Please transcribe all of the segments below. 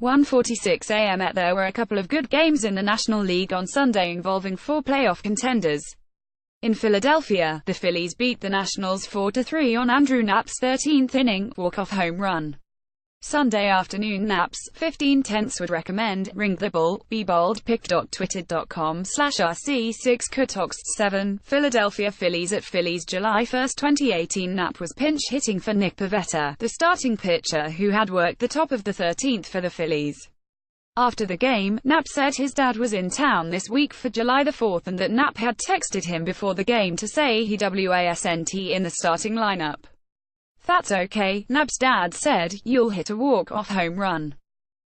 1:46 a.m. There were a couple of good games in the National League on Sunday involving four playoff contenders. In Philadelphia, the Phillies beat the Nationals 4-3 on Andrew Knapp's 13th inning walk-off home run. Sunday afternoon. Knapp's 15/10 would recommend ring the ball, be bold. pic.twitter.com/rc6cutox7 Philadelphia Phillies at Phillies July 1, 2018. Knapp was pinch hitting for Nick Pivetta, the starting pitcher who had worked the top of the 13th for the Phillies. After the game, Knapp said his dad was in town this week for July the 4th and that Knapp had texted him before the game to say he wasn't in the starting lineup. "That's okay," Knapp's dad said, "you'll hit a walk-off home run."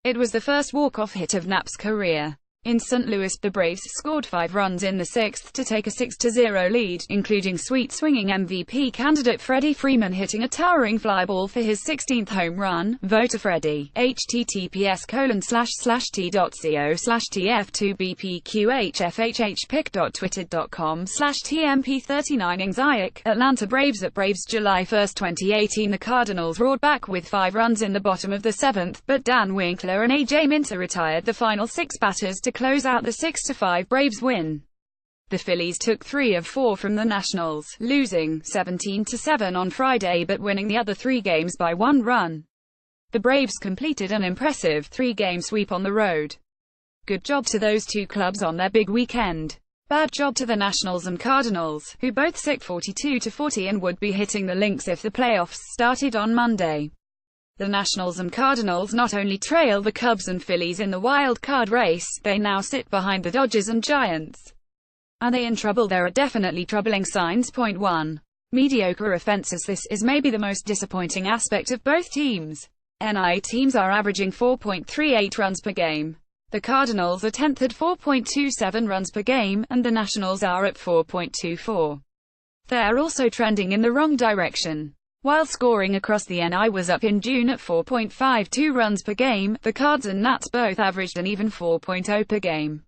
It was the first walk-off hit of Knapp's career. In St. Louis, the Braves scored 5 runs in the 6th to take a 6-0 lead, including sweet-swinging MVP candidate Freddie Freeman hitting a towering fly ball for his 16th home run. Vote for Freddie. https://t.co/tf2bpqhfhh pic.twitter.com/tmp39 Anxiety. Atlanta Braves at Braves July 1, 2018. The Cardinals roared back with 5 runs in the bottom of the 7th, but Dan Winkler and A.J. Minter retired the final 6 batters to close out the 6-5 Braves win. The Phillies took 3 of 4 from the Nationals, losing 17-7 on Friday but winning the other 3 games by 1 run. The Braves completed an impressive 3-game sweep on the road. Good job to those two clubs on their big weekend. Bad job to the Nationals and Cardinals, who both sick 42-40 and would be hitting the links if the playoffs started on Monday. The Nationals and Cardinals not only trail the Cubs and Phillies in the wild card race, they now sit behind the Dodgers and Giants. Are they in trouble? There are definitely troubling signs. Point 1. Mediocre offenses. This is maybe the most disappointing aspect of both teams. NL teams are averaging 4.38 runs per game. The Cardinals are 10th at 4.27 runs per game, and the Nationals are at 4.24. They're also trending in the wrong direction. While scoring across the NL was up in June at 4.52 runs per game, the Cards and Nats both averaged an even 4.0 per game.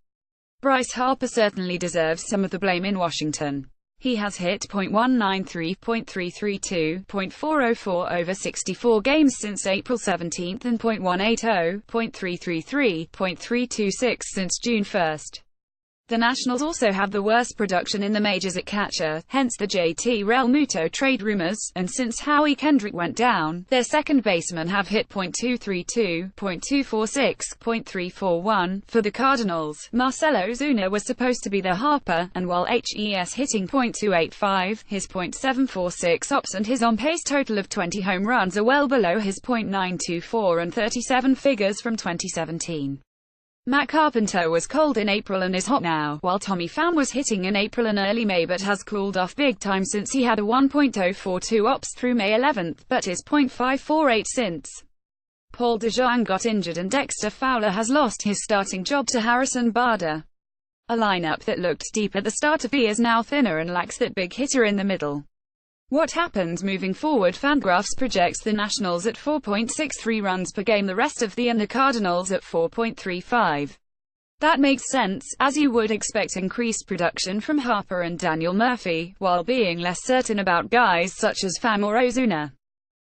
Bryce Harper certainly deserves some of the blame in Washington. He has hit .193, .332, .404 over 64 games since April 17 and .180, .333, .326 since June 1. The Nationals also have the worst production in the majors at catcher, hence the JT Realmuto trade rumors, and since Howie Kendrick went down, their second basemen have hit .232, .246, .341. For the Cardinals, Marcell Ozuna was supposed to be the Harper, and while HES hitting .285, his .746 ops and his on-pace total of 20 home runs are well below his .924 and 37 figures from 2017. Matt Carpenter was cold in April and is hot now, while Tommy Pham was hitting in April and early May but has cooled off big time since he had a 1.042 ops through May 11, but is .548 since. Paul DeJong got injured and Dexter Fowler has lost his starting job to Harrison Bader. A lineup that looked deep at the start of the year is now thinner and lacks that big hitter in the middle. What happens moving forward? Fangraphs projects the Nationals at 4.63 runs per game the rest of the year and the Cardinals at 4.35. That makes sense, as you would expect increased production from Harper and Daniel Murphy, while being less certain about guys such as Pham or Ozuna.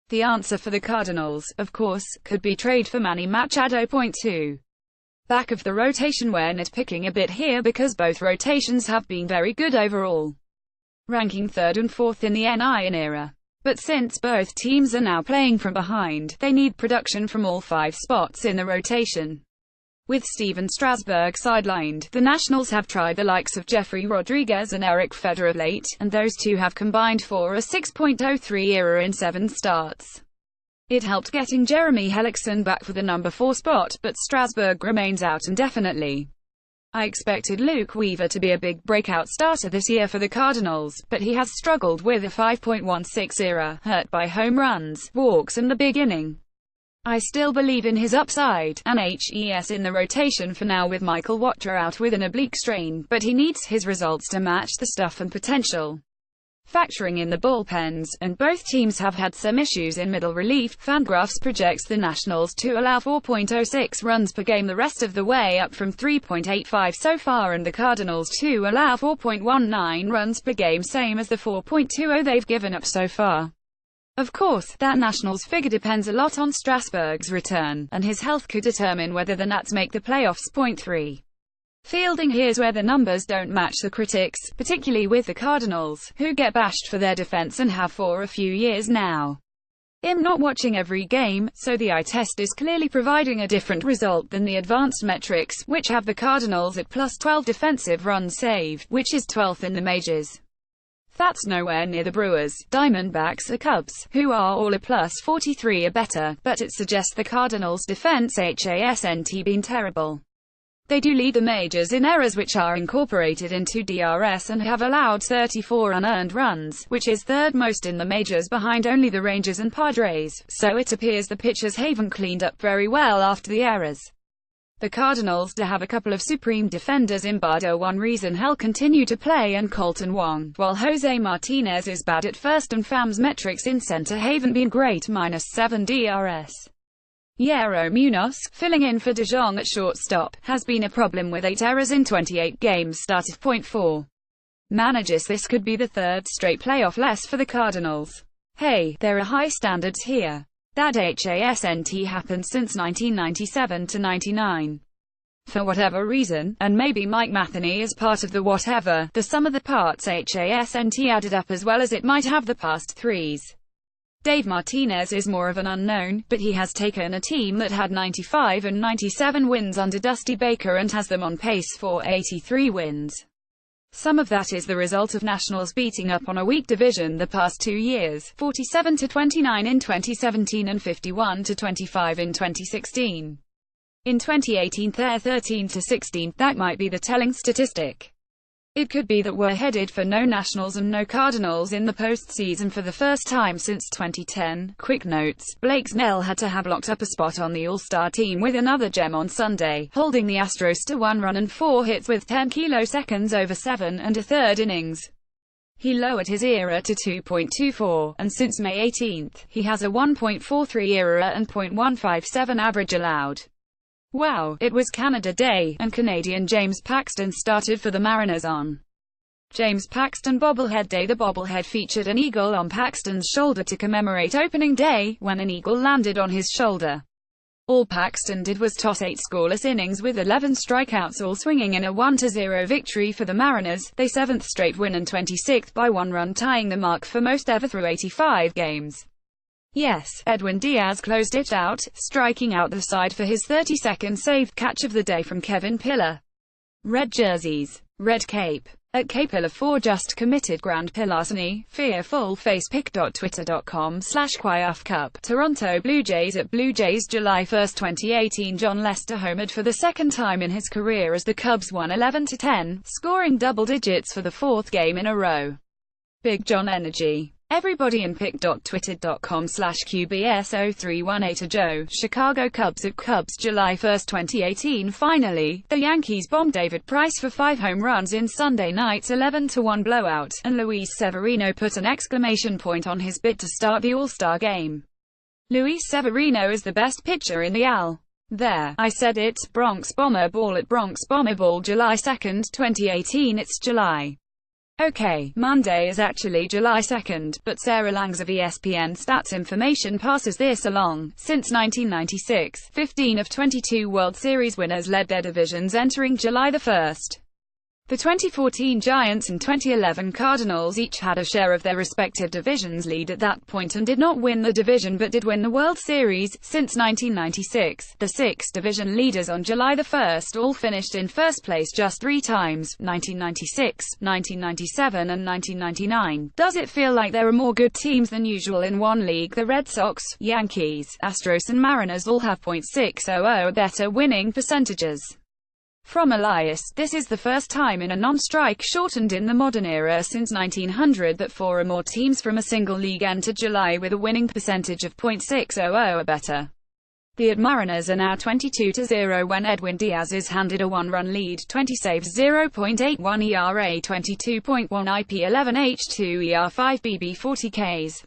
The answer for the Cardinals, of course, could be trade for Manny Machado. Point 2. Back of the rotation. We're nitpicking a bit here because both rotations have been very good overall, ranking 3rd and 4th in the NL era. But since both teams are now playing from behind, they need production from all 5 spots in the rotation. With Steven Strasburg sidelined, the Nationals have tried the likes of Jeffrey Rodriguez and Eric Fedor of late, and those two have combined for a 6.03 ERA in 7 starts. It helped getting Jeremy Hellickson back for the number 4 spot, but Strasburg remains out indefinitely. I expected Luke Weaver to be a big breakout starter this year for the Cardinals, but he has struggled with a 5.16 ERA, hurt by home runs, walks and the big inning. I still believe in his upside, and HES in the rotation for now with Michael Wacha out with an oblique strain, but he needs his results to match the stuff and potential. Factoring in the bullpens, and both teams have had some issues in middle relief, Fangraphs projects the Nationals to allow 4.06 runs per game the rest of the way up from 3.85 so far, and the Cardinals to allow 4.19 runs per game, same as the 4.20 they've given up so far. Of course, that Nationals figure depends a lot on Strasburg's return, and his health could determine whether the Nats make the playoffs. Point 3. Fielding. Here's where the numbers don't match the critics, particularly with the Cardinals, who get bashed for their defense and have for a few years now. I'm not watching every game, so the eye test is clearly providing a different result than the advanced metrics, which have the Cardinals at plus 12 defensive runs saved, which is 12th in the majors. That's nowhere near the Brewers, Diamondbacks or Cubs, who are all a plus 43 or better, but it suggests the Cardinals' defense hasn't been terrible. They do lead the majors in errors which are incorporated into DRS and have allowed 34 unearned runs, which is third most in the majors behind only the Rangers and Padres, so it appears the pitchers haven't cleaned up very well after the errors. The Cardinals do have a couple of supreme defenders in Bardo. One reason he'll continue to play and Colton Wong, while Jose Martinez is bad at first and Fam's metrics in center haven't been great, -7 DRS. Yero Munoz, filling in for De Jong at shortstop, has been a problem with 8 errors in 28 games started. Point 4. Managers. This could be the third straight playoff loss for the Cardinals. Hey, there are high standards here. That hasn't happened since 1997 to 99. For whatever reason, and maybe Mike Matheny is part of the whatever, the sum of the parts hasn't added up as well as it might have the past threes. Dave Martinez is more of an unknown, but he has taken a team that had 95 and 97 wins under Dusty Baker and has them on pace for 83 wins. Some of that is the result of Nationals beating up on a weak division the past 2 years, 47-29 in 2017 and 51-25 in 2016. In 2018 they're 13-16, that might be the telling statistic. It could be that we're headed for no Nationals and no Cardinals in the postseason for the first time since 2010. Quick notes: Blake Snell had to have locked up a spot on the All-Star team with another gem on Sunday, holding the Astros to 1 run and 4 hits with 10 kiloseconds over 7 1/3 innings. He lowered his ERA to 2.24, and since May 18, he has a 1.43 ERA and .157 average allowed. Wow, it was Canada Day, and Canadian James Paxton started for the Mariners on James Paxton Bobblehead Day. The bobblehead featured an eagle on Paxton's shoulder to commemorate opening day, when an eagle landed on his shoulder. All Paxton did was toss 8 scoreless innings with 11 strikeouts, all swinging in a 1-0 victory for the Mariners, their 7th straight win and 26th by 1 run, tying the mark for most ever through 85 games. Yes, Edwin Diaz closed it out, striking out the side for his 32nd saved catch of the day from Kevin Pillar. Red jerseys. Red cape. At K-Pillar 4 just committed grand larceny, fearful facepic.twitter.com/QuiafCup. Toronto Blue Jays. At Blue Jays July 1, 2018, John Lester homered for the second time in his career as the Cubs won 11-10, scoring double digits for the 4th game in a row. Big John energy. Everybody in pic.twitter.com/QBS0318. Joe, Chicago Cubs. At Cubs July 1, 2018. Finally, the Yankees bombed David Price for 5 home runs in Sunday night's 11-1 blowout, and Luis Severino put an exclamation point on his bid to start the All-Star game. Luis Severino is the best pitcher in the AL. There, I said it. Bronx Bomber Ball. At Bronx Bomber Ball July 2, 2018. It's July. Okay, Monday is actually July 2nd, but Sarah Langs of ESPN Stats Information passes this along. Since 1996, 15 of 22 World Series winners led their divisions entering July 1. The 2014 Giants and 2011 Cardinals each had a share of their respective divisions lead at that point and did not win the division but did win the World Series. Since 1996, the 6 division leaders on July 1 all finished in first place just 3 times, 1996, 1997 and 1999. Does it feel like there are more good teams than usual in one league? The Red Sox, Yankees, Astros and Mariners all have .600 or better winning percentages. From Elias, this is the first time in a non-strike shortened in the modern era since 1900 that 4 or more teams from a single league entered July with a winning percentage of .600 or better. The Mariners are now 22-0 when Edwin Diaz is handed a 1-run lead, 20 saves, 0.81 ERA, 22.1 IP, 11 H2 ER, 5 BB, 40 Ks.